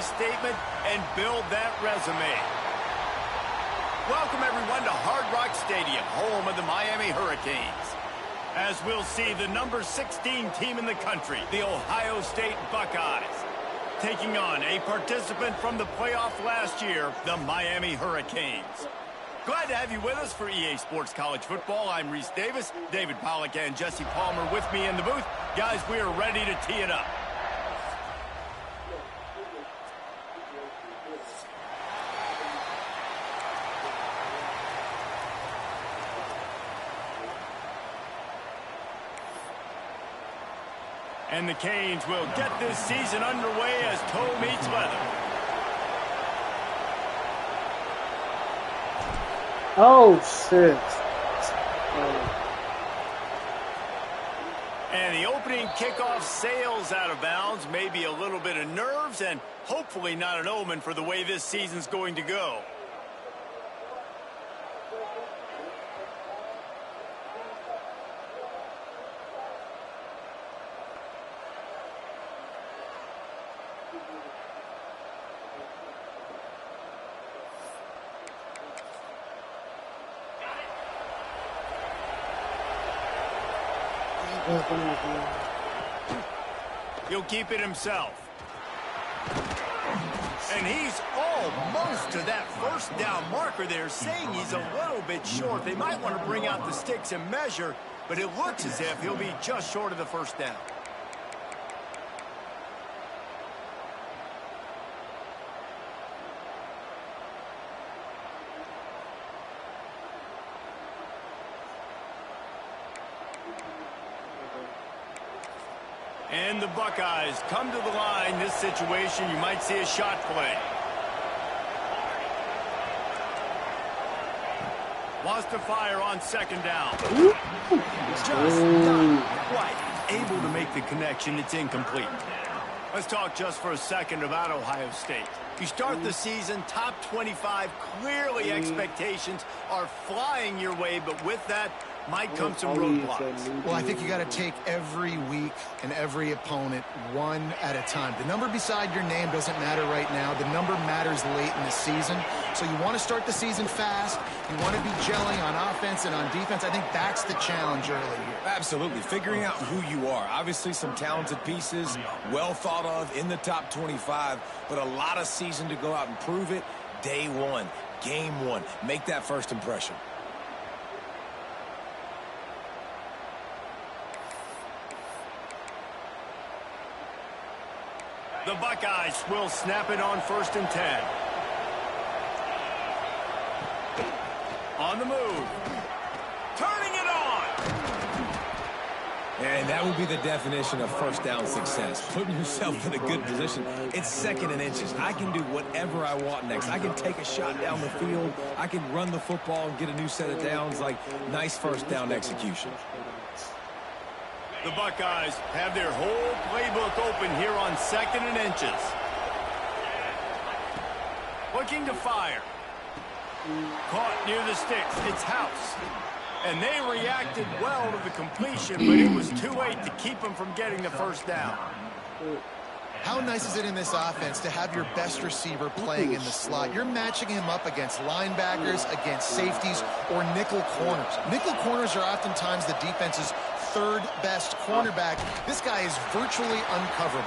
statement and build that resume. Welcome, everyone, to Hard Rock Stadium, home of the Miami Hurricanes. As we'll see, the number 16 team in the country, the Ohio State Buckeyes, taking on a participant from the playoff last year, the Miami Hurricanes. Glad to have you with us for EA Sports College Football. I'm Reese Davis, David Pollack, and Jesse Palmer with me in the booth. Guys, we are ready to tee it up. And the Canes will get this season underway as toe meets leather. Oh, shit. And the opening kickoff sails out of bounds. Maybe a little bit of nerves and hopefully not an omen for the way this season's going to go. He'll keep it himself. And he's almost to that first down marker there, saying he's a little bit short. They might want to bring out the sticks and measure, but it looks as if he'll be just short of the first down. And the Buckeyes come to the line. This situation, you might see a shot play. Wants to fire on second down. Just not quite able to make the connection. It's incomplete. Let's talk just for a second about Ohio State. You start the season top 25. Clearly expectations are flying your way, but with that might come some roadblocks. Well, I think you got to take every week and every opponent one at a time. The number beside your name doesn't matter right now. The number matters late in the season. So you want to start the season fast. You want to be gelling on offense and on defense. I think that's the challenge early here. Absolutely. Figuring out who you are. Obviously some talented pieces, well thought of in the top 25, but a lot of season to go out and prove it. Day one, game one. Make that first impression. The Buckeyes will snap it on 1st and 10. On the move. Turning it on. And that would be the definition of first down success. Putting yourself in a good position. It's 2nd and inches. I can do whatever I want next. I can take a shot down the field. I can run the football and get a new set of downs. Like, nice first down execution. The Buckeyes have their whole playbook open here on 2nd and inches. Looking to fire. Caught near the sticks. It's House. And they reacted well to the completion, but it was too late to keep them from getting the first down. How nice is it in this offense to have your best receiver playing in the slot? You're matching him up against linebackers, against safeties, or nickel corners. Nickel corners are oftentimes the defense's 3rd best cornerback. This guy is virtually uncoverable.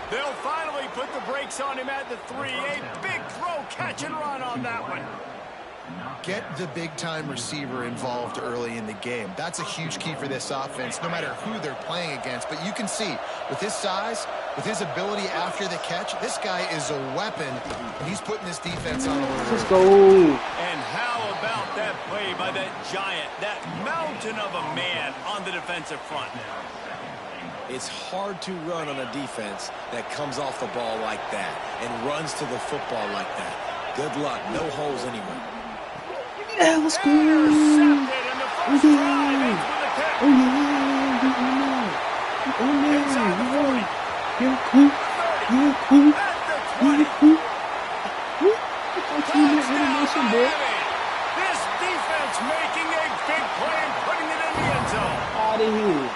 They'll finally put the brakes on him at the 3. A big throw, catch and run on that one. Get the big-time receiver involved early in the game. That's a huge key for this offense, no matter who they're playing against. But you can see, with his size, with his ability after the catch, this guy is a weapon, and he's putting this defense on alert. Let's go. And how about that play by that giant, that mountain of a man on the defensive front? It's hard to run on a defense that comes off the ball like that and runs to the football like that. Good luck. No holes anywhere. Yeah, let's go. Oh, This defense making a big play and putting it in the end zone. Out of here.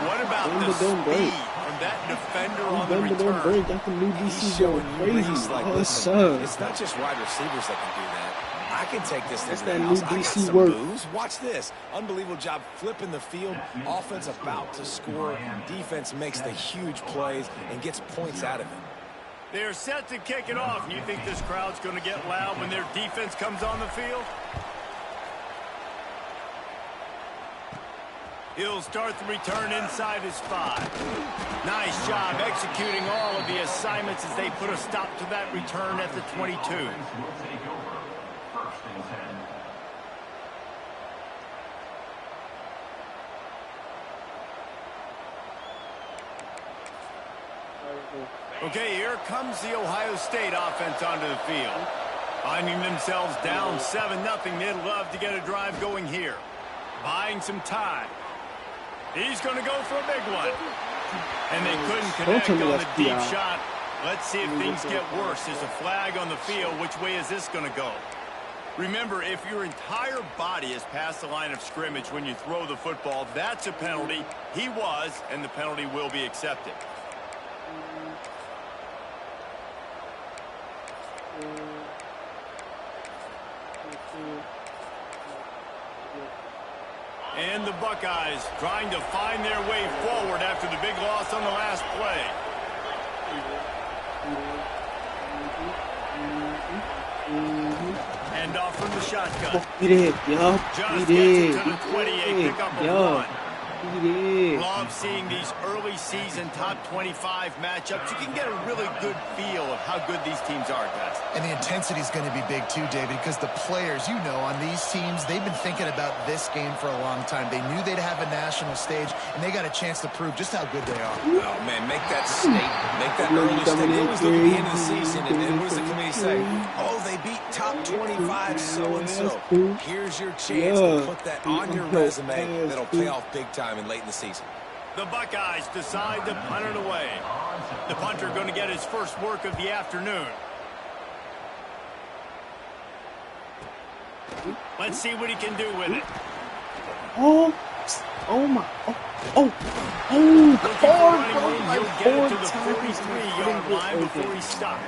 What about the don't break. speed from that defender on the Bend but don't return. break. That's the new DC He's going showing you crazy. reads like, Oh, listen, it's not just wide receivers that can do that. I can take this That's to that the new house. I got DC some work. moves. Watch this. Unbelievable job flipping the field. Offense about to score. Defense makes the huge plays and gets points out of it. They're set to kick it off. You think this crowd's going to get loud when their defense comes on the field? He'll start the return inside his 5. Nice job executing all of the assignments as they put a stop to that return at the 22. Okay, here comes the Ohio State offense onto the field. Finding themselves down 7-0, they'd love to get a drive going here. Buying some time. He's going to go for a big one. And they couldn't connect on the deep shot. Let's see if things get worse. There's a flag on the field. Which way is this going to go? Remember, if your entire body is past the line of scrimmage when you throw the football, that's a penalty. He was, and the penalty will be accepted. And the Buckeyes trying to find their way forward after the big loss on the last play. And off from the shotgun. He did, yo. Just He did. gets it to the 28, pick up a Yo. run. He did. Love seeing these early season top 25 matchups. You can get a really good feel of how good these teams are, guys. And the intensity is going to be big too, David, because the players, you know, on these teams, they've been thinking about this game for a long time. They knew they'd have a national stage, and they got a chance to prove just how good they are. Oh, man, make that statement. Make that early statement. They always look at the end of the season, and what does the committee say? Oh, they beat top 25 so-and-so. Here's your chance to put that on your resume that'll pay off big time and late in the season. The Buckeyes decide to punt it away. The punter going to get his first work of the afternoon. Let's see what he can do with it. Oh my. Oh, Running room, like he'll get it to the 4 43-yard line before he stopped.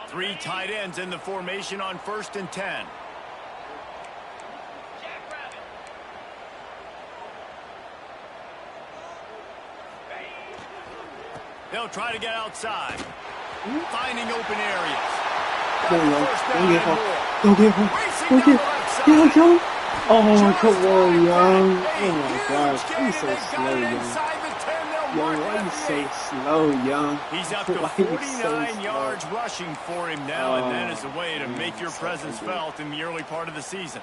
Three tight ends in the formation on 1st and 10. They'll try to get outside. Finding open areas. Go get him. Yo. Oh, come on, young. Oh, my gosh. He's so slow, young. Young, why are you so slow, young? He's up to 49 yards rushing for him now, and that is a way to make your presence felt in the early part of the season.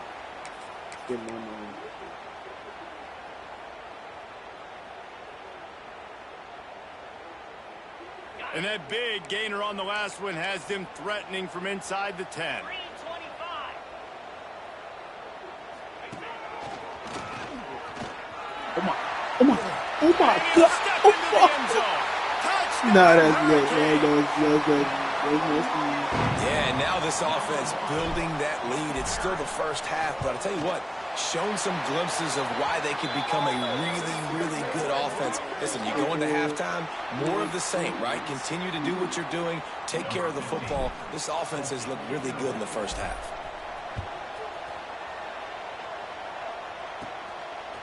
And that big gainer on the last one has them threatening from inside the 10. Oh my God. No, that's good, man. That's good. Yeah, and now this offense building that lead. It's still the first half, but I'll tell you what, shown some glimpses of why they could become a really, really good offense. Listen, you go into halftime, more of the same, right? Continue to do what you're doing, take care of the football. This offense has looked really good in the first half.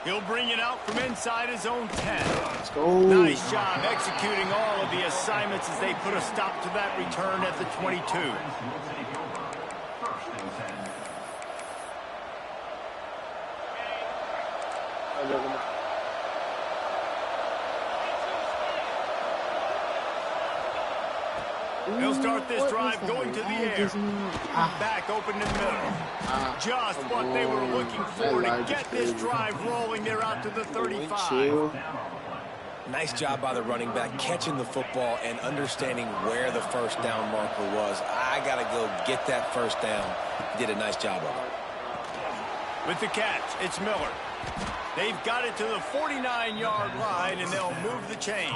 He'll bring it out from inside his own 10. Let's go. Nice job executing all of the assignments as they put a stop to that return at the 22. He'll start this drive going to the air. Back open in the middle. Just what they were looking for to get this drive rolling. They're out to the 35. Nice job by the running back, catching the football and understanding where the first down marker was. I got to go get that first down. He did a nice job of it. With the catch, it's Miller. They've got it to the 49-yard line, and they'll move the chains.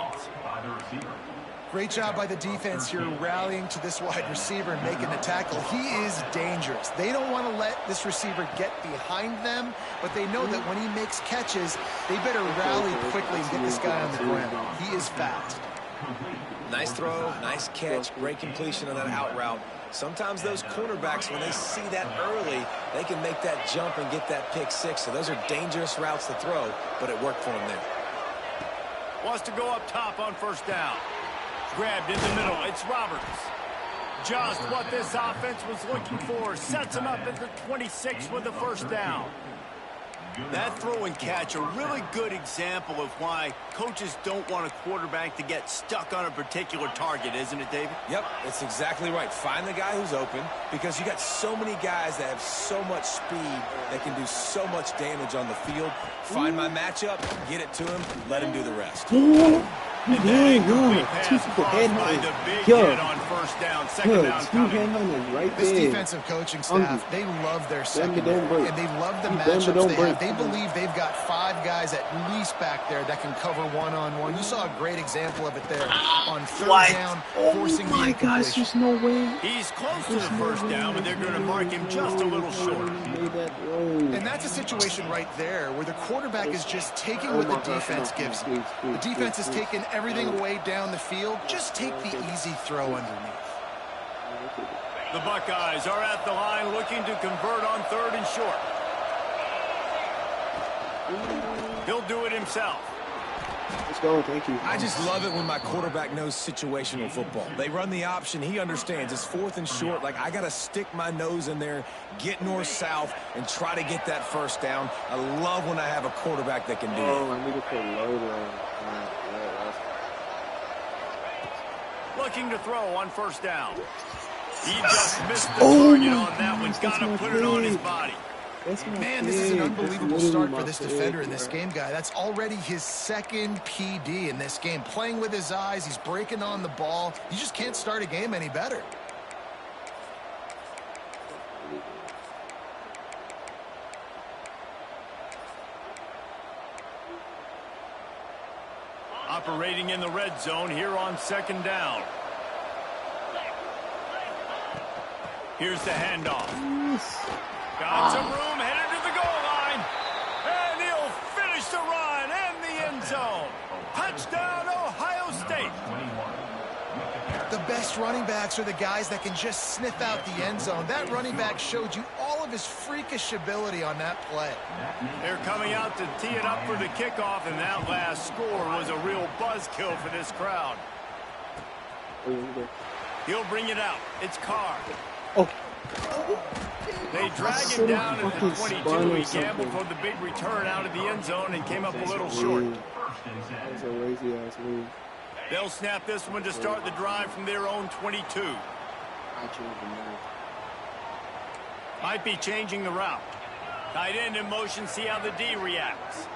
Great job by the defense here rallying to this wide receiver and making the tackle. He is dangerous. They don't want to let this receiver get behind them, but they know that when he makes catches, they better rally quickly and get this guy on the ground. He is fast. Nice throw, nice catch, great completion on that out route. Sometimes those cornerbacks, when they see that early, they can make that jump and get that pick six. So those are dangerous routes to throw, but it worked for him there. Wants to go up top on first down. Grabbed in the middle. It's Roberts. Just what this offense was looking for. Sets him up at the 26 with the first down. That throw and catch, a really good example of why coaches don't want a quarterback to get stuck on a particular target, isn't it, David? Yep, it's exactly right. Find the guy who's open, because you got so many guys that have so much speed that can do so much damage on the field. Find my matchup, get it to him, let him do the rest. Two people headhunting on first down, second down coming. Right this there. defensive coaching staff, they love their secondary, and they love the matchups they have. They believe they've got 5 guys at least back there that can cover one-on-one. You saw a great example of it there on third down, forcing the incompletion. Gosh, there's no way. He's close to the first down, but they're going to mark him just a little short. And that's a situation right there where the quarterback is just taking what the defense gives him. The defense is taking everything away down the field. Just take the easy throw underneath. The Buckeyes are at the line looking to convert on third and short. He'll do it himself. Let's go, thank you. I just love it when my quarterback knows situational football. They run the option. He understands. It's fourth and short. Like, I got to stick my nose in there, get north-south, and try to get that first down. I love when I have a quarterback that can do it. I need to put loader on. Looking to throw on first down. He just missed the target on that one. Got to put it on his body. Man, this is an unbelievable start for this defender in this game, guy. That's already his second PD in this game. Playing with his eyes, he's breaking on the ball. You just can't start a game any better. Operating in the red zone here on second down. Here's the handoff. Got some room, headed to the goal line. And he'll finish the run and the end zone. Touchdown, Ohio State. The best running backs are the guys that can just sniff out the end zone. That running back showed you all of his freakish ability on that play. They're coming out to tee it up for the kickoff, and that last score was a real buzzkill for this crowd. He'll bring it out. It's Carr. Oh. They drag him down at the 22. He gambled for the big return out of the end zone and came up a little short. That's a lazy-ass move. They'll snap this one to start the drive from their own 22. Might be changing the route. Tight end in motion, see how the D reacts.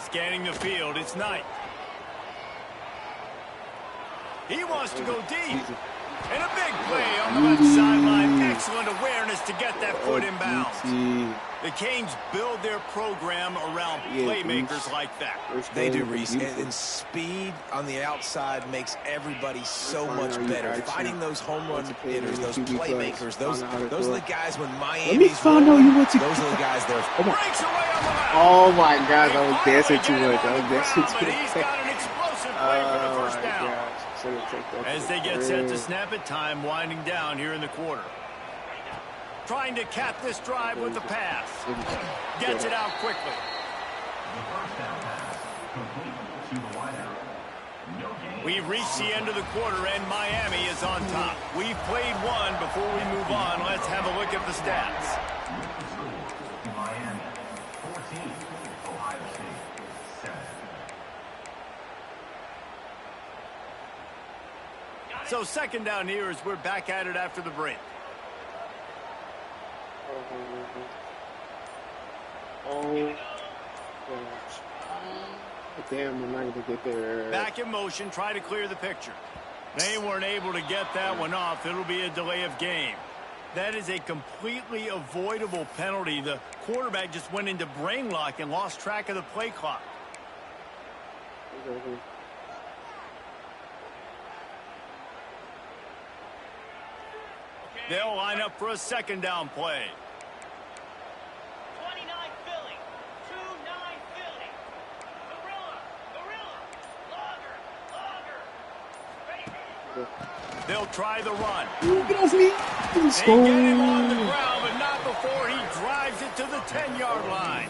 Scanning the field, it's Knight. He wants to go deep. And a big play on the left sideline. Excellent awareness to get that foot in bounds. The Canes build their program around playmakers like that. They do, Reese. And speed on the outside makes everybody so much better. Finding those home run hitters, those playmakers, those are the guys when Miami's those are the guys there. Oh my gosh, I was dancing too much. He's got an explosive play for the first down. As they get set to snap it, time winding down here in the quarter. Trying to cap this drive with the pass. Gets it out quickly. We've reached the end of the quarter, and Miami is on top. We've played one. Before we move on, let's have a look at the stats. Miami, 14, Ohio State, 7. So second down here as we're back at it after the break. Oh, gosh. Damn, I'm not going to get there. Back in motion, try to clear the picture. They weren't able to get that one off. It'll be a delay of game. That is a completely avoidable penalty. The quarterback just went into brain lock and lost track of the play clock. They'll line up for a second down play. 29 Philly. 2-9 Philly. Gorilla. They'll try the run. Get off me. They get him on the ground, but not before he drives it to the 10-yard line.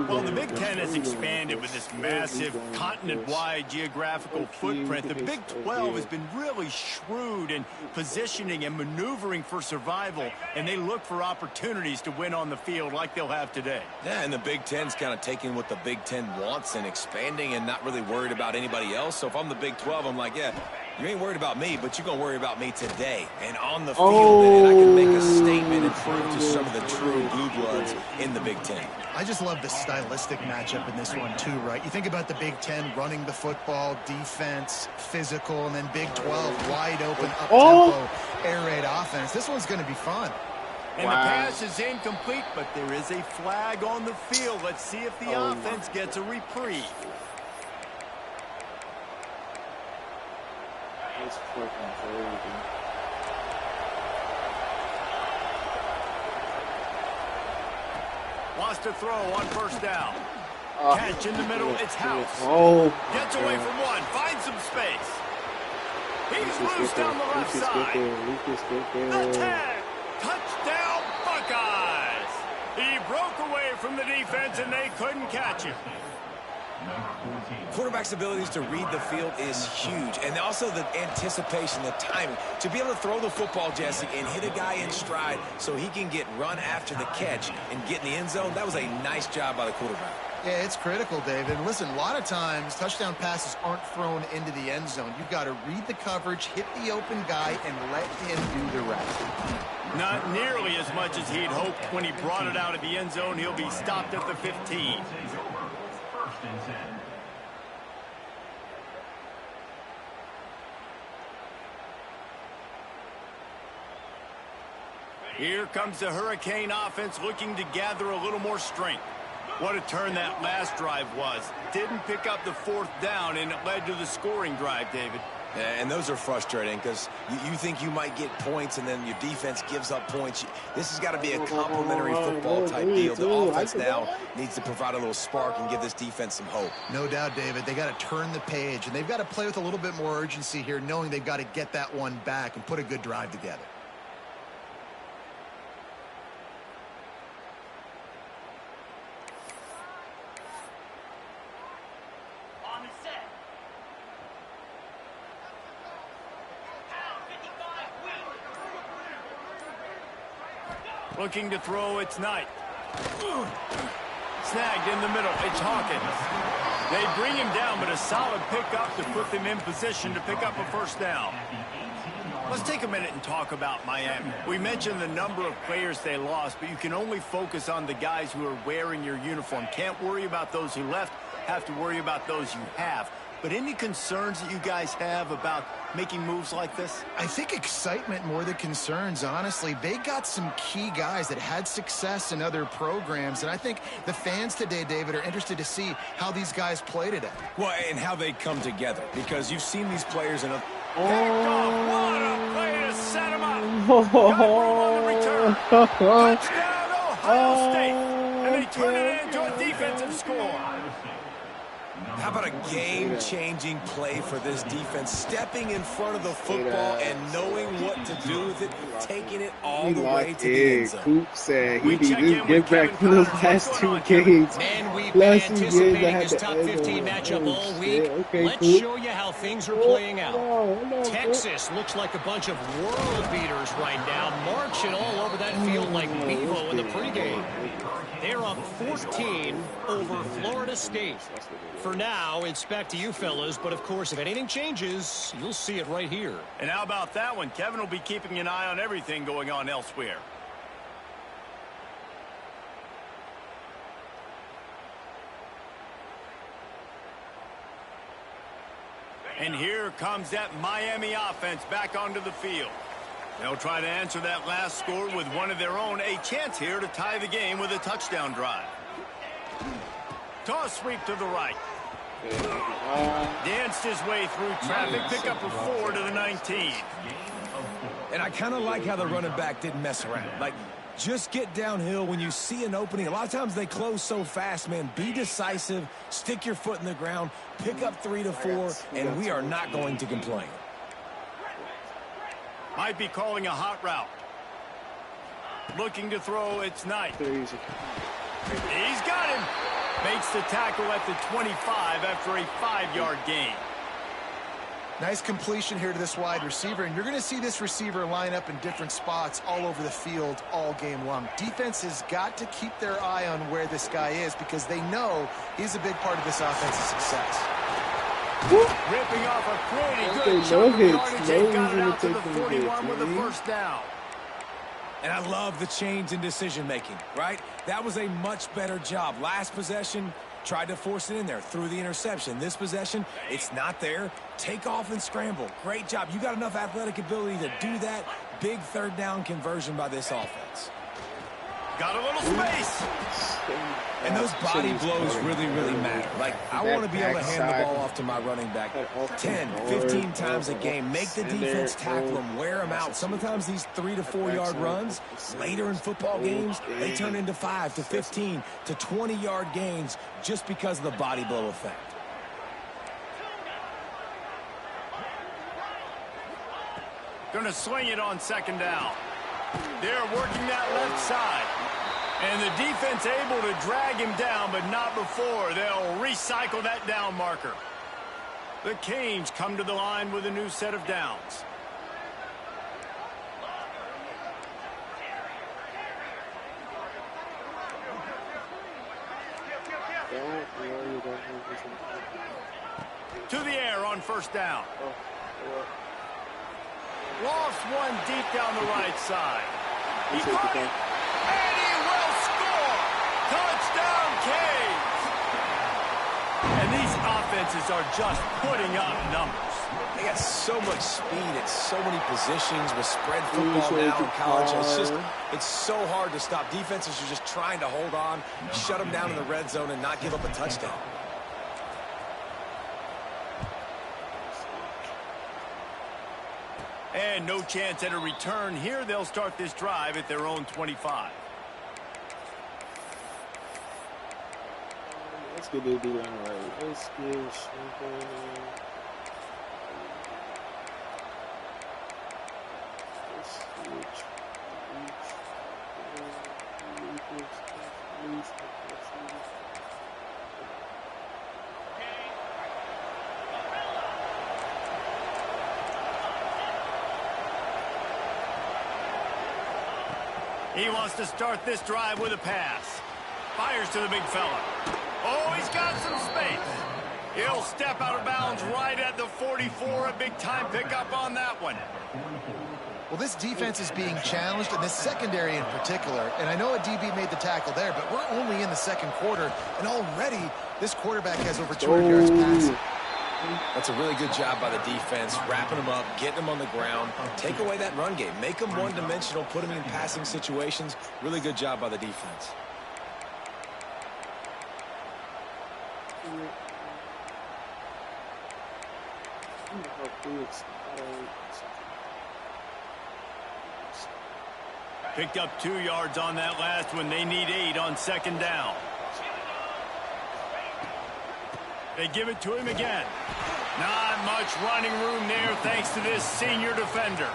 Well, the Big Ten has expanded with this massive continent-wide geographical footprint. The Big 12 has been really shrewd in positioning and maneuvering for survival, and they look for opportunities to win on the field like they'll have today. Yeah, and the Big Ten's kind of taking what the Big Ten wants and expanding and not really worried about anybody else. So if I'm the Big 12, I'm like, yeah, you ain't worried about me, but you're going to worry about me today and on the field, and I can make a statement and prove to some of the true blue bloods in the Big Ten. I just love the stylistic matchup in this one too, right? You think about the Big Ten running the football, defense, physical, and then Big 12 wide open, up-tempo, air raid offense. This one's going to be fun. And the pass is incomplete, but there is a flag on the field. Let's see if the offense gets a reprieve. That's fucking crazy. Wants to throw on first down. Catch in the middle, it's House. Gets away from one, finds some space. He's loose down the left side. The 10, touchdown Buckeyes. He broke away from the defense and they couldn't catch him. Quarterback's abilities to read the field is huge, and also the anticipation, the timing. To be able to throw the football, Jesse, and hit a guy in stride so he can get run after the catch and get in the end zone, that was a nice job by the quarterback. Yeah, it's critical, David. And listen, a lot of times touchdown passes aren't thrown into the end zone. You've got to read the coverage, hit the open guy, and let him do the rest. Not nearly as much as he'd hoped when he brought it out of the end zone. He'll be stopped at the 15. Here comes the Hurricane offense looking to gather a little more strength. What a turn that last drive was. Didn't pick up the fourth down, and it led to the scoring drive, David. Yeah, and those are frustrating because you think you might get points and then your defense gives up points. This has got to be a complimentary football type deal. The offense now needs to provide a little spark and give this defense some hope. No doubt, David. They got to turn the page, and they've got to play with a little bit more urgency here, knowing they've got to get that one back and put a good drive together. Looking to throw, it's Knight. Snagged in the middle, it's Hawkins. They bring him down, but a solid pickup to put them in position to pick up a first down. Let's take a minute and talk about Miami. We mentioned the number of players they lost, but you can only focus on the guys who are wearing your uniform. Can't worry about those who left, have to worry about those you have. But any concerns that you guys have about making moves like this? I think excitement more than concerns, honestly. They got some key guys that had success in other programs, and I think the fans today, David, are interested to see how these guys play today. Well, and how they come together, because you've seen these players in a... What a play to set him up. Got room on the return. Touchdown, Ohio State. And they turn it into a defensive score. How about a game-changing play for this defense, stepping in front of the football and knowing what to do with it, taking it all the way to the end zone. Coop said he needs to get back from those last two games. Man, we've been anticipating this top 15 matchup all week. Let's show you how things are playing out. Texas looks like a bunch of world beaters right now, marching all over that field like Bevo in the pregame. They're up 14 over Florida State. For now, it's back to you fellas, but of course, if anything changes, you'll see it right here. And how about that one? Kevin will be keeping an eye on everything going on elsewhere. And here comes that Miami offense back onto the field. They'll try to answer that last score with one of their own. A chance here to tie the game with a touchdown drive. Toss sweep to the right. Danced his way through traffic. Pick up a 4 to the 19. And I kind of like how the running back didn't mess around. Like, just get downhill when you see an opening. A lot of times they close so fast, man. Be decisive, stick your foot in the ground, pick up 3 to 4, and we are not going to complain. Might be calling a hot route. Looking to throw, it's Knight. He's got him. Makes the tackle at the 25 after a 5-yard gain. Nice completion here to this wide receiver, and you're going to see this receiver line up in different spots all over the field all game long. Defense has got to keep their eye on where this guy is because they know he's a big part of this offense's success. Ripping off a pretty good chunk of yardage. They got it out to the 41 with a first down. And I love the change in decision-making, right? That was a much better job. Last possession, tried to force it in there, threw the interception. This possession, it's not there. Take off and scramble. Great job. You got enough athletic ability to do that. Big third down conversion by this offense. Got a little space. And those body blows really, really matter. Like, I want to be able to hand the ball off to my running back 10, 15 times a game. Make the defense tackle them, wear them out. Sometimes these 3 to 4 yard runs, later in football games, they turn into 5 to 15 to 20-yard gains just because of the body blow effect. Gonna swing it on second down. They're working that left side. And the defense able to drag him down, but not before. They'll recycle that down marker. The Canes come to the line with a new set of downs. To the air on first down. Lost one deep down the right side. He caught it, and he will score. Touchdown, Canes. And these offenses are just putting up numbers. They got so much speed at so many positions with spread football now in college. It's so hard to stop. Defenses are just trying to hold on, shut them down in the red zone, and not give up a touchdown. And no chance at a return here. They'll start this drive at their own 25. Let's get the D-line right. Let's get He wants to start this drive with a pass. Fires to the big fella. Oh, he's got some space. He'll step out of bounds right at the 44. A big-time pickup on that one. Well, this defense is being challenged, and this secondary in particular. And I know a DB made the tackle there, but we're only in the second quarter, and already this quarterback has over 200 yards passing. That's a really good job by the defense, wrapping them up, getting them on the ground. Take away that run game. Make them one-dimensional, put them in passing situations. Really good job by the defense. Picked up 2 yards on that last one. They need 8 on second down. They give it to him again. Not much running room there thanks to this senior defender.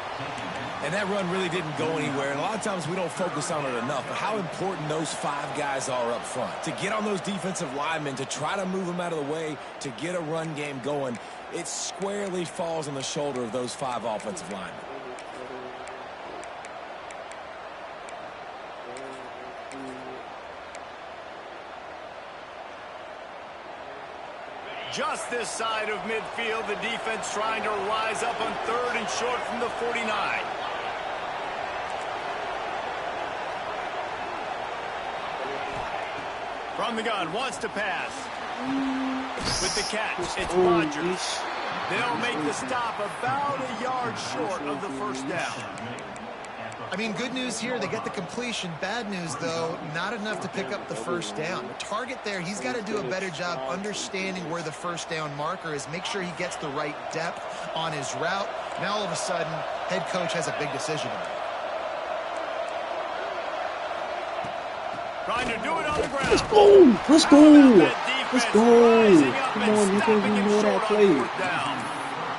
And that run really didn't go anywhere. And a lot of times we don't focus on it enough. But how important those 5 guys are up front. To get on those defensive linemen, to try to move them out of the way, to get a run game going, it squarely falls on the shoulder of those 5 offensive linemen. Just this side of midfield, the defense trying to rise up on 3rd and short from the 49. From the gun, wants to pass. With the catch, it's Rodgers. They'll make the stop about a yard short of the first down. I mean, good news here, they get the completion. Bad news, though, not enough to pick up the first down. The target there, he's got to do a better job understanding where the first down marker is, make sure he gets the right depth on his route. Now, all of a sudden, head coach has a big decision to make. Trying to do it on the ground. Let's go! Let's go! Let's go! Come on, you know that play.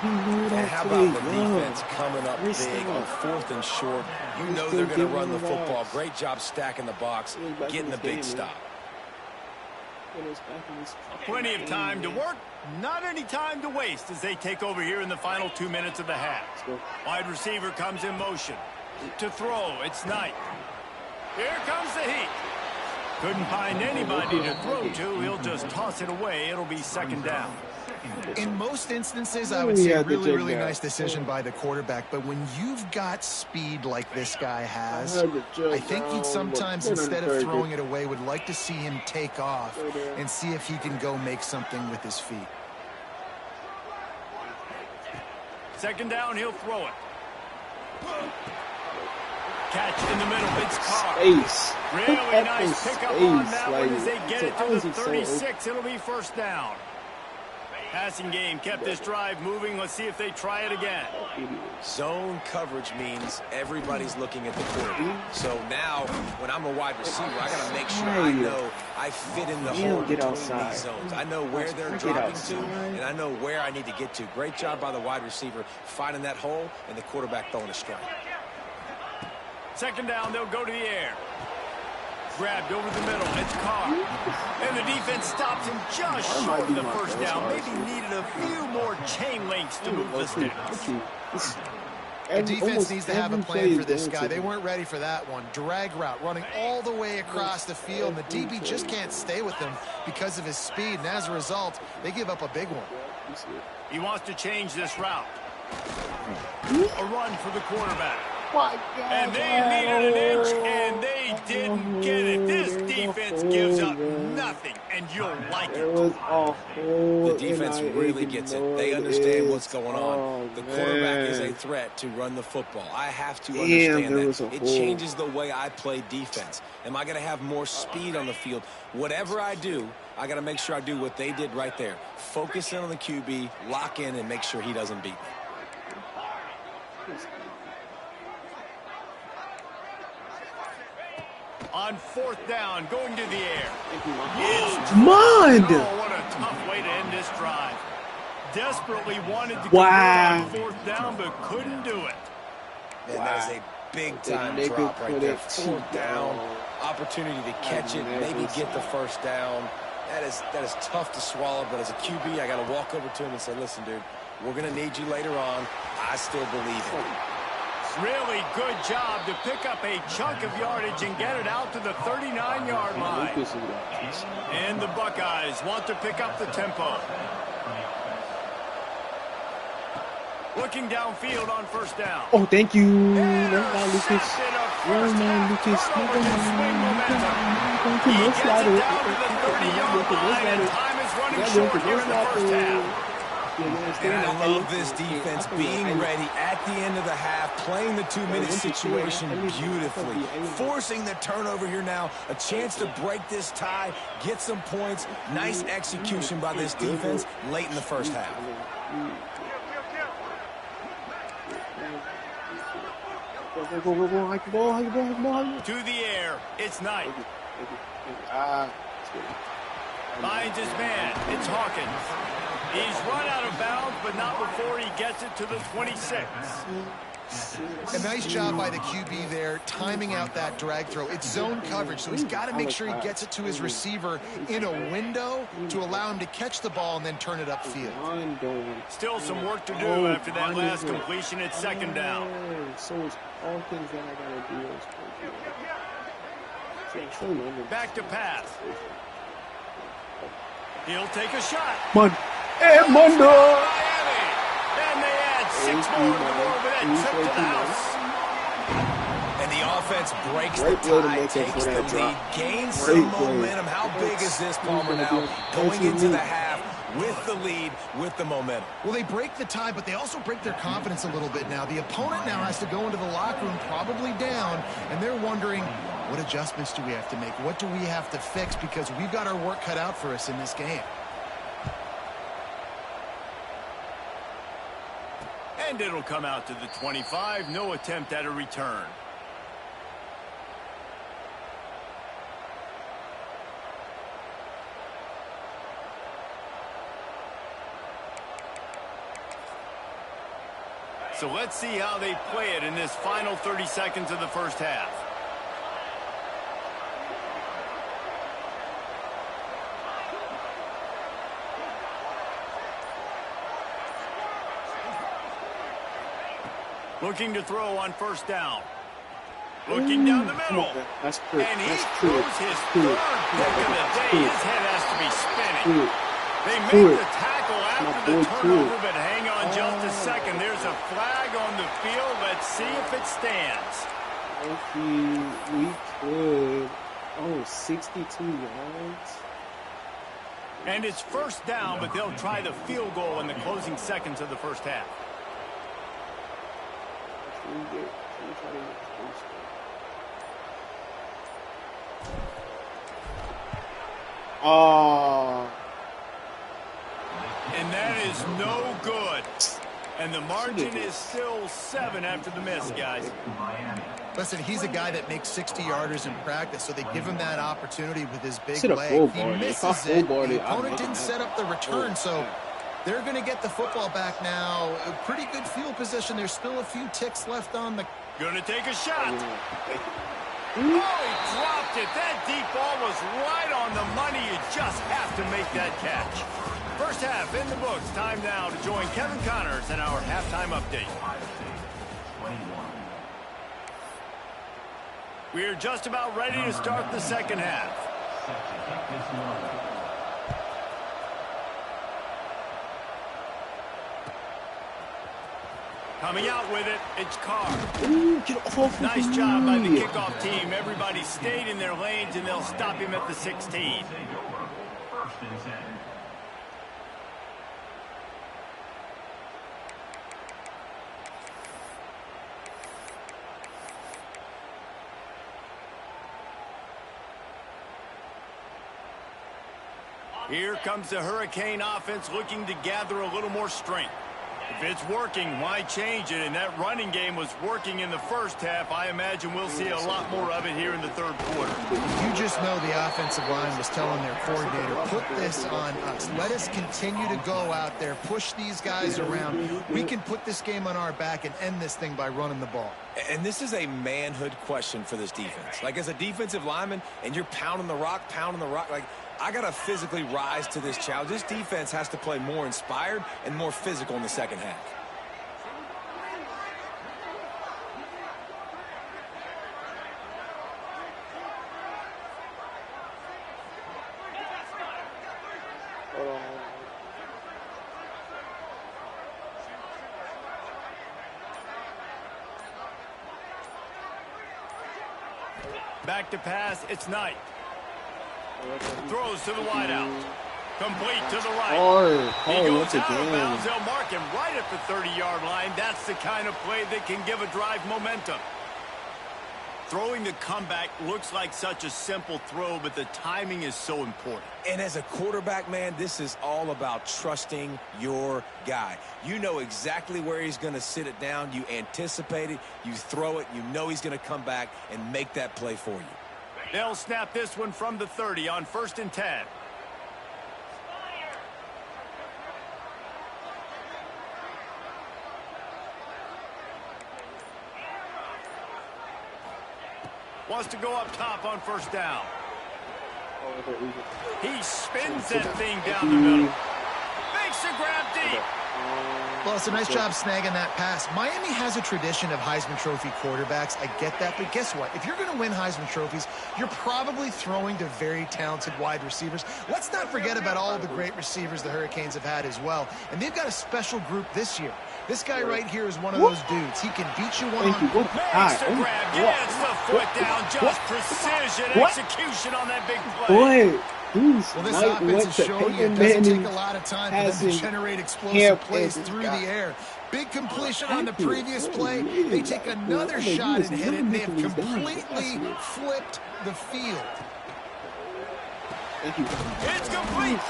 And how about the defense coming up big on 4th and short? You know they're going to run the football. Great job stacking the box, getting the big stop. Plenty of time to work, not any time to waste as they take over here in the final 2 minutes of the half. Wide receiver comes in motion. To throw, it's Knight. Here comes the heat. Couldn't find anybody to throw to. He'll just toss it away. It'll be second down. In most instances, I would say really nice decision by the quarterback. But when you've got speed like this guy has, I think he'd sometimes, instead of throwing it away, would like to see him take off and see if he can go make something with his feet. Second down, he'll throw it. Catch in the middle, it's Carr. Space. Really nice pickup on that one as they get it to the 36. It'll be first down. Passing game kept this drive moving. Let's see if they try it again. Zone coverage means everybody's looking at the quarterback. So now, when I'm a wide receiver, I got to make sure I know I fit in the hole between these zones. I know where they're dropping to, and I know where I need to get to. Great job by the wide receiver finding that hole, and the quarterback throwing a strike. Second down, they'll go to the air. Grabbed over the middle, it's Carr. And the defense stops him just short of the first down. Maybe needed a few more chain links to move this down. The defense needs to have a plan for this guy. They weren't ready for that one. Drag route, running all the way across the field. And the DB just can't stay with him because of his speed. And as a result, they give up a big one. He wants to change this route. A run for the quarterback. And they needed an inch, and they didn't get it. This defense gives up nothing, and you'll like it. The defense really gets it. They understand what's going on. The quarterback is a threat to run the football. I have to understand that. It changes the way I play defense. Am I going to have more speed on the field? Whatever I do, I got to make sure I do what they did right there. Focus in on the QB, lock in, and make sure he doesn't beat me. On fourth down, going to the air. Mind! Oh, what a tough way to end this drive. Desperately wanted to convert on fourth down, but couldn't do it. And that is a big-time drop right there. Fourth down, opportunity to catch it, maybe get the first down. That is tough to swallow, but as a QB, I got to walk over to him and say, listen, dude, we're going to need you later on. I still believe in you. Really good job to pick up a chunk of yardage and get it out to the 39-yard line. And the Buckeyes want to pick up the tempo. Looking downfield on first down. Oh, thank you. Well done, Lucas. Well done, Lucas. And I love this defense being ready at the end of the half, playing the 2-minute situation beautifully, forcing the turnover here now, a chance to break this tie, get some points. Nice execution by this defense late in the first half. To the air, it's Knight. Finds his man, it's Hawkins. He's run out of bounds, but not before he gets it to the 26. A nice job by the QB there, timing out that drag throw. It's zone coverage, so he's got to make sure he gets it to his receiver in a window to allow him to catch the ball and then turn it upfield. Still some work to do after that last completion. It's second down. So it's all things that I gotta do. Back to pass. He'll take a shot. Edmundo! Miami. And they add 6 more to go over that trip to the house. And the offense breaks the tie, takes the lead, gains some momentum. How big is this, Palmer, now? Going into the half, with the lead, with the momentum. Well, they break the tie, but they also break their confidence a little bit now. The opponent now has to go into the locker room probably down, and they're wondering, what adjustments do we have to make? What do we have to fix? Because we've got our work cut out for us in this game. And it'll come out to the 25. No attempt at a return. So let's see how they play it in this final 30 seconds of the first half. Looking to throw on first down. Looking down the middle. That's true. And he throws his third pick of the day. His head has to be spinning. They make the tackle after the turnover, but hang on just a second. There's a flag on the field. Let's see if it stands. We could. Oh, 62 yards. And it's first down, but they'll try the field goal in the closing seconds of the first half. Oh. And that is no good. And the margin is still 7 after the miss, guys. Listen, he's a guy that makes 60-yarders in practice, so they give him that opportunity with his big leg. He misses it. The opponent didn't set up the return, so they're going to get the football back now. A pretty good field position. There's still a few ticks left on the... Going to take a shot. Oh, he dropped it. That deep ball was right on the money. You just have to make that catch. First half in the books. Time now to join Kevin Connors in our halftime update. We are just about ready to start the second half. Coming out with it, it's Carr. Nice job by the kickoff team. Everybody stayed in their lanes, and they'll stop him at the 16. Here comes the Hurricane offense looking to gather a little more strength. If it's working, why change it? And that running game was working in the first half. I imagine we'll see a lot more of it here in the third quarter. You just know the offensive line was telling their coordinator, put this on us. Let us continue to go out there, push these guys around. We can put this game on our back and end this thing by running the ball. And this is a manhood question for this defense. Like, as a defensive lineman, and you're pounding the rock, like, I got to physically rise to this challenge. This defense has to play more inspired and more physical in the second half. Back to pass, it's Knight. Throws to the wideout. Complete to the right. He goes out of bounds. They'll mark him right at the 30-yard line. That's the kind of play that can give a drive momentum. Throwing the comeback looks like such a simple throw, but the timing is so important. And as a quarterback, man, this is all about trusting your guy. You know exactly where he's going to sit it down. You anticipate it. You throw it. You know he's going to come back and make that play for you. They'll snap this one from the 30 on 1st and 10. Wants to go up top on 1st down. He spins that thing down the middle. Makes a grab deep. Well, it's a nice job snagging that pass. Miami has a tradition of Heisman Trophy quarterbacks. I get that, but guess what? If you're going to win Heisman Trophies, you're probably throwing to very talented wide receivers. Let's not forget about all the great receivers the Hurricanes have had as well. And they've got a special group this year. This guy right here is one of those dudes. He can beat you one-on-one. Makes the grab, gets the foot down. Just precision execution on that big play. Boy, Dude's Well, this night offense went is to showing you Peyton it doesn't take Manning a lot of time for them to passing generate explosive camp plays as through guy. the air. Big completion on the Accurate, previous bro, play. really, They take like, another bro, shot you and was hit it, and they have looking these down. completely flipped the field. Thank you. It's complete.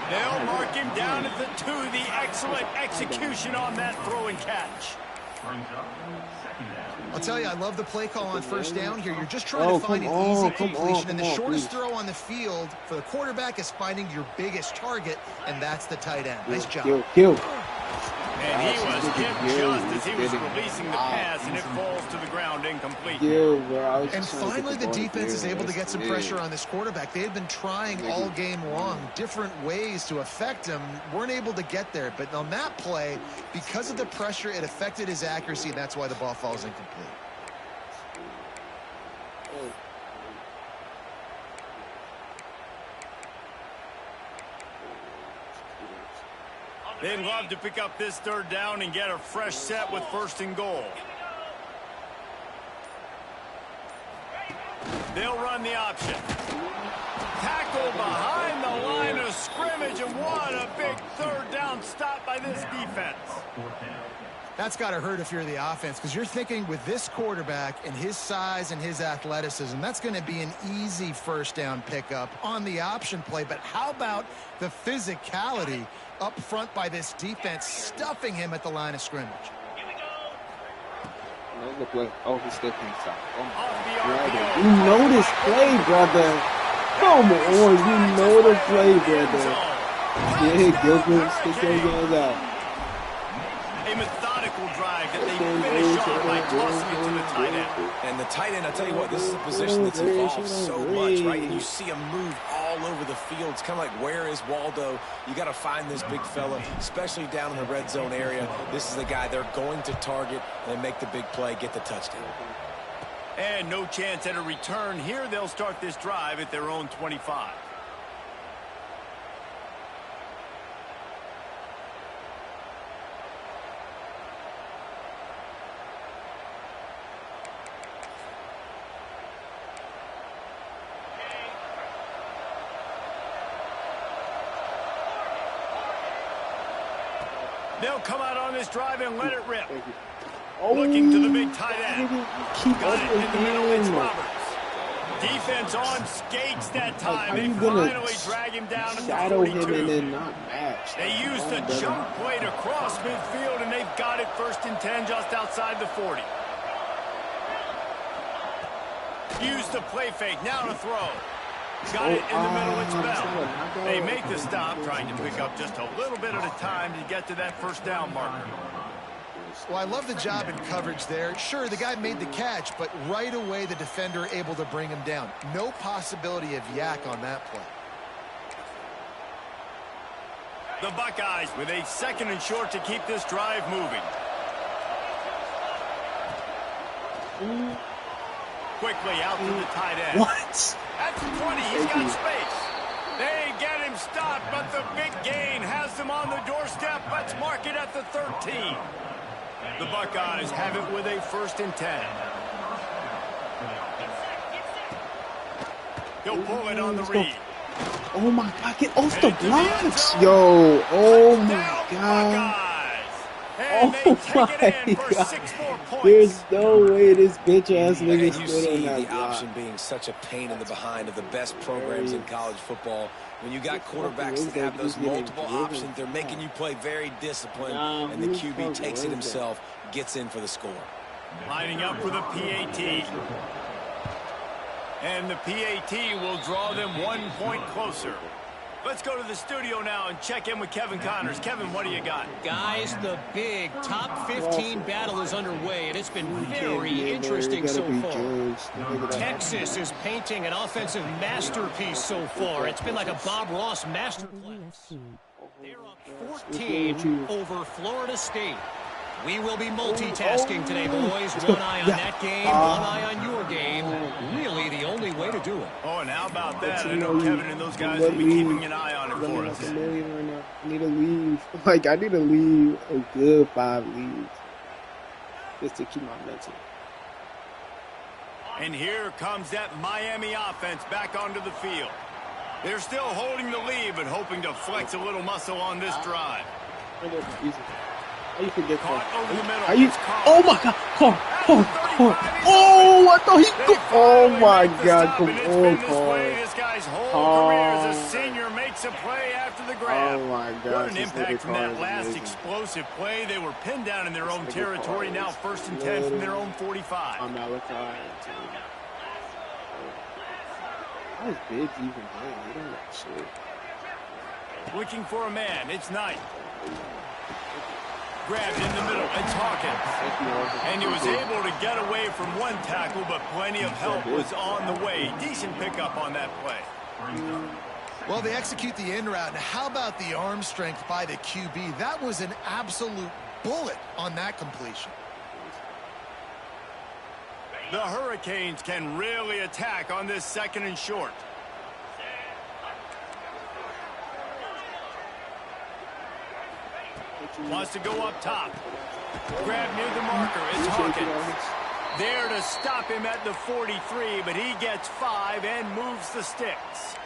They'll mark him down at the 2. The excellent execution on that throw and catch. I'll tell you, I love the play call on first down here. You're just trying to find an easy completion, and the shortest throw on the field for the quarterback is finding your biggest target, and that's the tight end. Nice job. Kill. And he was hit just as he was releasing the pass, and it falls to the ground incomplete. And finally, the defense is able to get some pressure on this quarterback. They had been trying all game long, different ways to affect him, weren't able to get there. But on that play, because of the pressure, it affected his accuracy, and that's why the ball falls incomplete. They'd love to pick up this 3rd down and get a fresh set with 1st and goal. They'll run the option. Tackle behind the line of scrimmage, and what a big 3rd down stop by this defense. That's got to hurt if you're the offense, because you're thinking with this quarterback and his size and his athleticism, that's going to be an easy 1st down pickup on the option play. But how about the physicality up front by this defense, stuffing him at the line of scrimmage? Oh, he still can't stop. You know this play, brother. Come on, you know the play, brother. Yeah, Gilbert, stick your guns out. A methodical drive that they finish off by tossing it to the tight end. And the tight end, I tell you what, this is a position that's evolved so much, right? And you see him move all over the field. It's kind of like, where is Waldo? You got to find this big fella, especially down in the red zone area. This is the guy they're going to target and make the big play, get the touchdown. And no chance at a return here. They'll start this drive at their own 25. They'll come out on this drive and let it rip. Looking to the big tight end. Got it in the middle. It's Roberts. Defense on skates that time. They finally drag him down at the 42. They used a jump play to cross midfield, and they've got it 1st and 10 just outside the 40. Used the play fake. Now to throw. Got it in the middle. It's Bell. They make the stop, trying to pick up just a little bit at a time to get to that 1st down marker. Well, I love the job in coverage there. Sure, the guy made the catch, but right away the defender able to bring him down. No possibility of yak on that play. The Buckeyes with a 2nd and short to keep this drive moving. Quickly out to the tight end. What? At the 20, he's got space. They get him stopped, but the big gain has them on the doorstep. Let's mark it at the 13. The Buckeyes have it with a 1st and 10. He'll pull it on the read. Oh my God, get off the blocks. Yo, oh my God. Oh my God. There's no way this bitch ass nigga stood on that the block. option being such a pain in the behind of the best programs in college football. When you got quarterbacks that have those multiple options, they're making you play very disciplined, and the QB takes it himself, gets in for the score. Lining up for the PAT. And the PAT will draw them 1 point closer. Let's go to the studio now and check in with Kevin Connors. Kevin, what do you got? Guys, the big top 15 battle is underway, and it's been very interesting so far. Texas is painting an offensive masterpiece so far. It's been like a Bob Ross masterclass. They're up 14 over Florida State. We will be multitasking today, boys. One eye on that game, one eye on your game. Really the only way to do it. Oh, and how about that? I know Kevin and those guys will be keeping an eye on it for us. I need to leave. Like, I need to leave a good 5 leads just to keep my mental. And here comes that Miami offense back onto the field. They're still holding the lead, but hoping to flex a little muscle on this drive. How you forget Caught over the middle. How you? It's caught. Oh my God! Oh, I thought he. Oh my God! Come on, This guy's whole career as a senior makes a play after the grab. Oh my God! What an impact from that last explosive play. They were pinned down in their own territory. Now 1st and 10 from their own 45. I'm Malachi. How is Biggs even playing? He don't like shit. Looking for a man. It's Knight. Grabbed in the middle. It's Hawkins. And he was able to get away from one tackle, but plenty of help was on the way. Decent pickup on that play. Well, they execute the in route. Now, how about the arm strength by the QB? That was an absolute bullet on that completion. The Hurricanes can really attack on this 2nd and short. Wants to go up top. Grab near the marker. It's Hawkins. There to stop him at the 43, but he gets 5 and moves the sticks.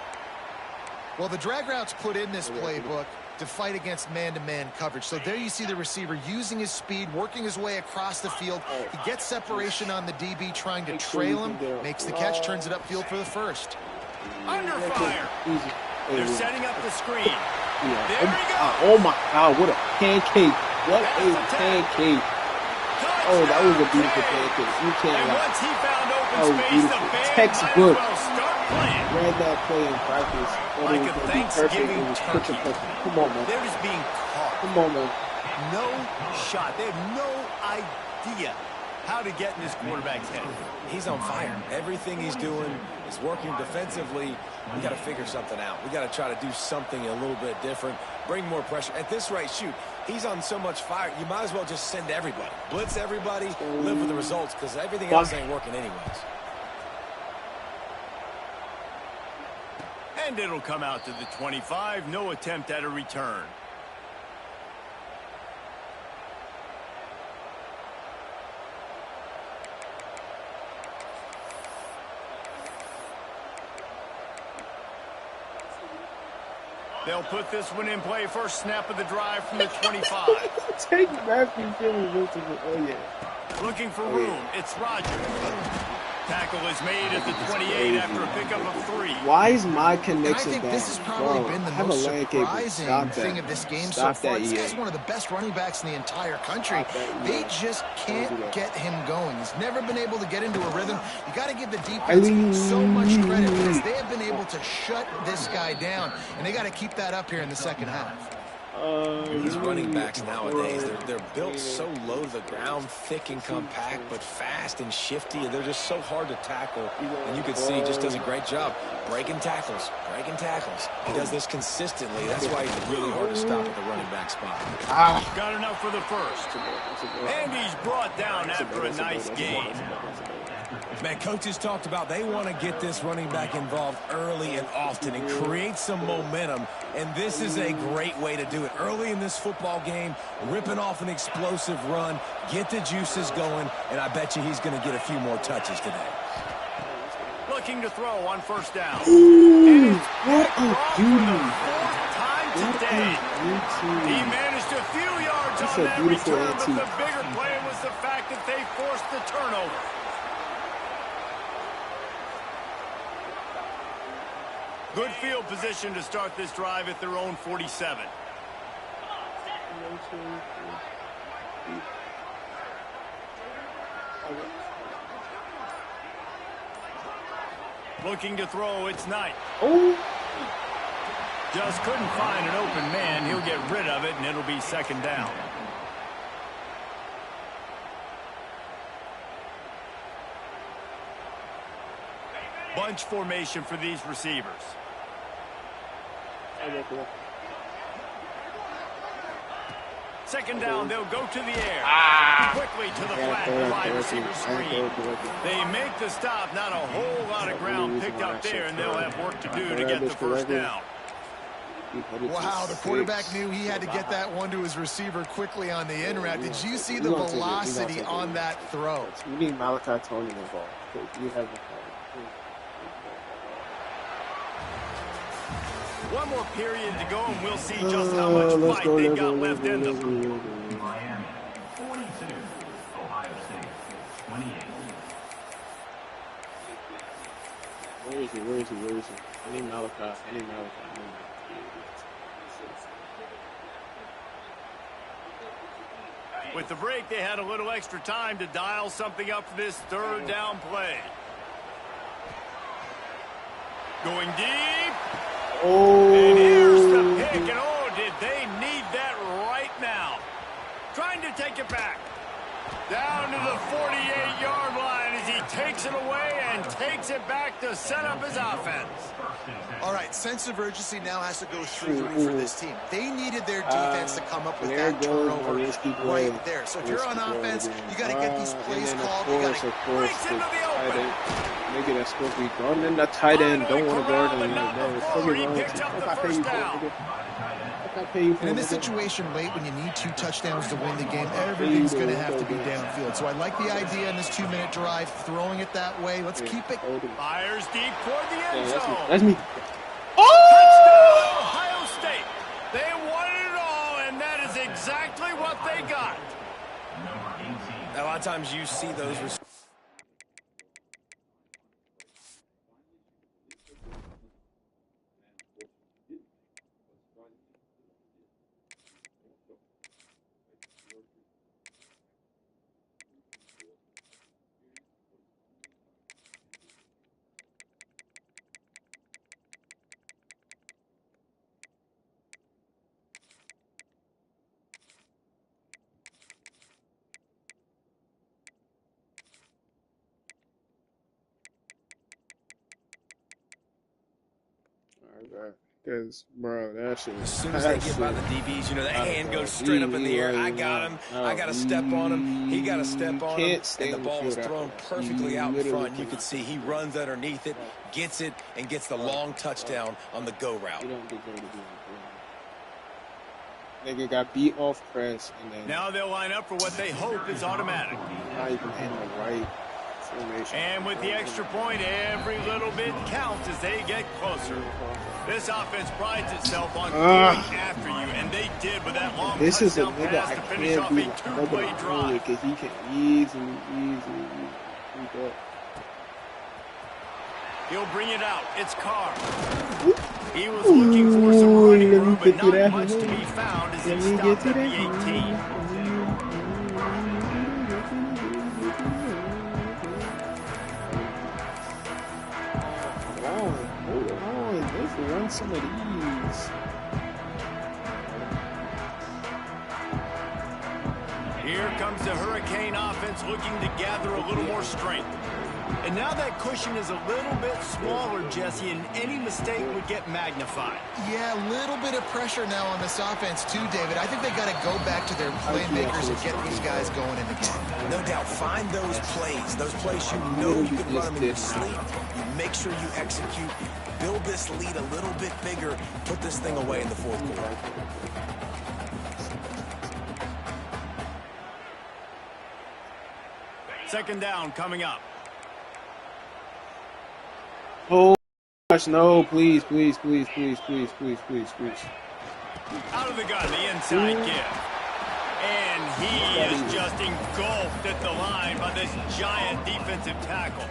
Well, the drag route's put in this playbook to fight against man-to-man coverage. So there you see the receiver using his speed, working his way across the field. He gets separation on the DB, trying to trail him, makes the catch, turns it upfield for the 1st. Under fire. They're setting up the screen. There he goes. Oh my God, what a pancake. What a pancake. Oh, that was a beautiful pancake. You can't lie. Once he found open That was space, beautiful. the band Textbook. might as well start playing. Read that play in practice. Like a Thanksgiving turkey. Come on, man. They're just being caught. Come on, man. No shot. They have no idea how to get in this quarterback's head. He's on fire. Everything he's doing is working defensively. We got to figure something out. We got to try to do something a little bit different, bring more pressure. At this rate, shoot, he's on so much fire, you might as well just send everybody. Blitz everybody, live with the results, because everything else ain't working anyways. And it'll come out to the 25. No attempt at a return. They'll put this one in play. First snap of the drive from the 25. Take Matthew Phillips. Oh, yeah. Looking for room. It's Rogers. Tackle is made at the 28 after a pickup of 3. Why is my connection I think bad? this has probably been the most surprising thing of this game so far. This guy's one of the best running backs in the entire country. They just can't get him going. He's never been able to get into a rhythm. You got to give the defense so much credit because they have been able to shut this guy down, and they got to keep that up here in the 2nd half. These running backs nowadays, they're built so low to the ground, thick and compact, but fast and shifty, and they're just so hard to tackle. And you can see he just does a great job breaking tackles, breaking tackles. He does this consistently. That's why he's really hard to stop at the running back spot. Got enough for the first. And he's brought down after a nice game. Man, coaches talked about they want to get this running back involved early and often and create some momentum, and this is a great way to do it. Early in this football game, ripping off an explosive run, get the juices going, and I bet you he's going to get a few more touches today. Looking to throw on 1st down. Ooh, what a dude. Today. He managed a few yards on that return, but the bigger play was the fact that they forced the turnover. Good field position to start this drive at their own 47. Looking to throw, it's Knight. Oh. Just couldn't find an open man. He'll get rid of it, and it'll be 2nd down. Bunch formation for these receivers. Second down, they'll go to the air. Quickly to the flat, the wide receiver screen. They make the stop. Not a whole lot of ground picked up there, and they'll have work to do to get the 1st down. Wow, the quarterback knew he had to get that one to his receiver quickly on the in route. Did you see the velocity on that throw? You need Malachi Tony involved. You have the One more period to go, and we'll see just how much fight they've got left in them. Miami 42, Ohio State 28. Where is he? Where is he? Where is he? I need Malachi. I need Malachi. With the break, they had a little extra time to dial something up for this third down play. Going deep. Oh. And here's the pick. And oh, did they need that right now. Trying to take it back. Down to the 48-yard line as he takes it away and takes it back to set up his offense. All right, sense of urgency now has to go through the roof for this team. They needed their defense to come up with that turnover right there. So if you're on offense, you got to get these plays called. You got to breaks into the open. Nigga, that's supposed to be guarding in the tight end. Don't want to guard him. He picks up the first down. And in this situation late when you need 2 touchdowns to win the game, everything's going to have to be downfield. So I like the idea in this 2-minute drive, throwing it that way. Let's keep it. Fires deep toward the end zone. That's me. Touchdown, Ohio State. They wanted it all, and that is exactly what they got. A lot of times you see those. Because, bro, that shit. As soon as they get by the DBs, you know, that hand goes straight up in the air. I got him. I got to step on him. He got to step on him. And the ball was thrown perfectly out in front. You could see he runs underneath it, gets it, and gets the long touchdown on the go route. Nigga got beat off press. And then now they'll line up for what they hope is automatic. Not even in the right. And with the extra point, every little bit counts as they get closer. This offense prides itself on going after you, and they did with that long this is a touchdown nigga pass I to finish off can't a do two-play drive. because he can easily go. He'll bring it out. It's Carr. He was looking for some running room, but not much to be found as he stopped at the 18. Run some of these. Here comes the Hurricane offense looking to gather a little more strength. And now that cushion is a little bit smaller, Jesse, and any mistake would get magnified. Yeah, a little bit of pressure now on this offense too, David. I think they got to go back to their playmakers and get these guys going in the game. No doubt. Find those plays you know you can run them in your sleep. You make sure you execute. Build this lead a little bit bigger. Put this thing away in the fourth quarter. Second down coming up. Oh gosh, no, please, please, please, please, please, please, please, please. Out of the gun, the inside give. And he is just engulfed at the line by this giant defensive tackle.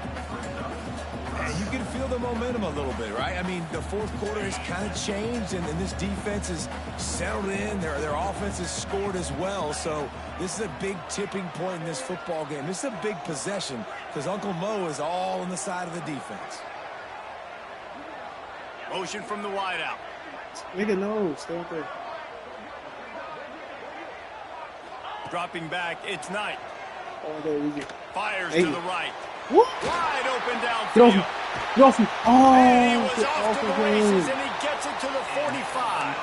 And you can feel the momentum a little bit, right? I mean, the fourth quarter has kind of changed, and this defense is settled in. Their offense has scored as well, so this is a big tipping point in this football game. This is a big possession because Uncle Mo is all on the side of the defense. Motion from the wideout. Nigga, no, stay up there. Dropping back, it's Knight. Oh, there we go. Fires to the right. What? Wide open downfield. Get off me. Oh, and he was off to the races, and he gets it to the 45.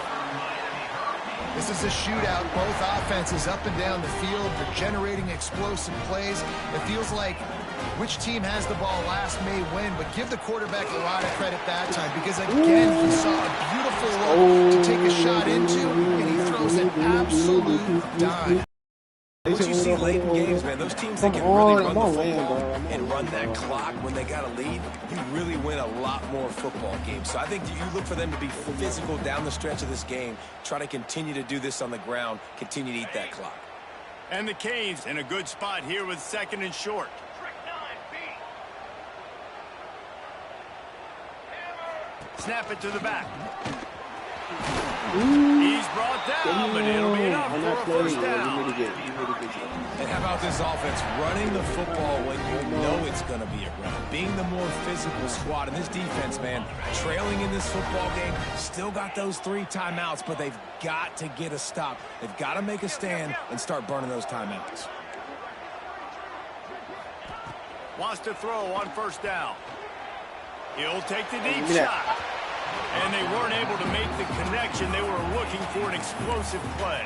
This is a shootout. Both offenses up and down the field. They're generating explosive plays. It feels like which team has the ball last may win, but give the quarterback a lot of credit that time because, again, he saw a beautiful look to take a shot into, and he throws an absolute dime. What you see late in games, man, those teams that can really run the football and run that clock when they got a lead, you really win a lot more football games. So I think you look for them to be physical down the stretch of this game, try to continue to do this on the ground, continue to eat that clock. And the Canes in a good spot here with 2nd and short. Snap it to the back. He's brought down, but it'll be enough for a first down. And how about this offense running the football when you know it's going to be a run? Being the more physical squad. And this defense, man, trailing in this football game, still got those 3 timeouts, but they've got to get a stop. They've got to make a stand and start burning those timeouts. Wants to throw on first down. He'll take the deep shot. And they weren't able to make the connection. They were looking for an explosive play.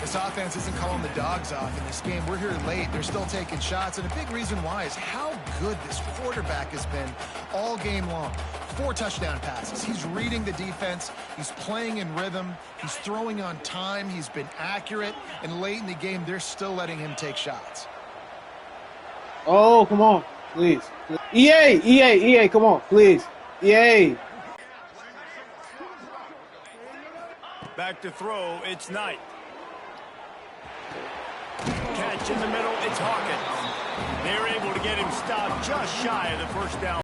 This offense isn't calling the dogs off in this game. We're here late. They're still taking shots. And a big reason why is how good this quarterback has been all game long. 4 touchdown passes. He's reading the defense. He's playing in rhythm. He's throwing on time. He's been accurate. And late in the game, they're still letting him take shots. Oh, come on. Please. EA, come on, please. EA. Back to throw, it's Knight. Catch in the middle, it's Hawkins. They're able to get him stopped just shy of the first down.